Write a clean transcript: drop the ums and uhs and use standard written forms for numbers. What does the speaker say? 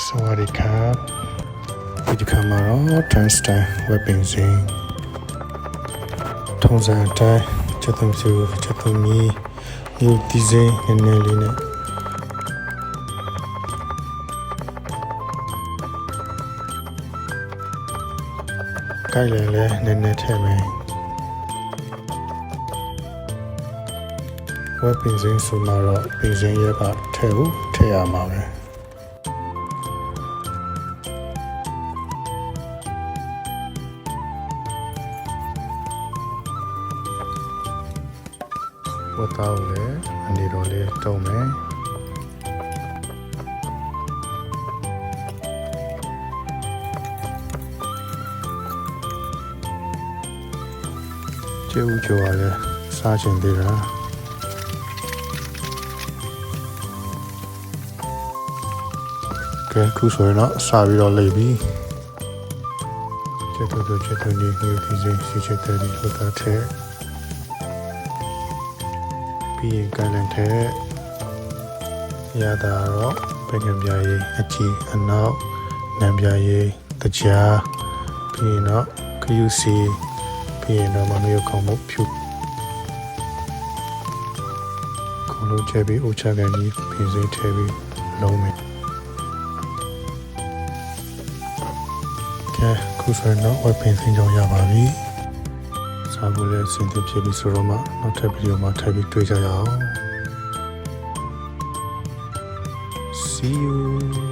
สวัสดีครับวิธีการมาแล้วทางสไตล์เว็บเป็นสิ่ง通常在这东西这东西有 design ในนี้เลยนะใกล้เลยในแท้ไหมเว็บเป็นสิ่งสูงมาแล้วเป็นสิ่งเยอะกว่าแท้มาเลยဝတ်သားကိုလည်းအနေတော်လေးတုံးမယ်ကျူးကျော်ကလည်းစားချင်သေးတာကဲခုဆိုရင်တော့စားပြီးတော့လိပ်ပြီချက်တူနေမျိုးဒီစိစီချက်တယ်ဒီဟိုတာထဲပြီးရင်ကန်လန်ထဲရတာတော့ပင်ကံပြားရေးအကြည့်အနောက်နံပြားရေးတကြားပြီးရင်တော့ခယူစီပြီးရင်တော့မမျိုးကောင်းမှုဖြူခုလိုချက်ပြီးအိုချကန်ကြီးပြင်စိထဲပြီးလုံးမယ်ကဲခုဆိုရင်တော့ဝက်ပင်စင်ကြောင်ရပါပြီစားဖို့လည်းစင်သစ်ဖြစ်ပြီးဆိုတော့မှနောက်ထပ်ဗီဒီယိုမှာထပ်ပြီးတွေ့ကြရအောင် See you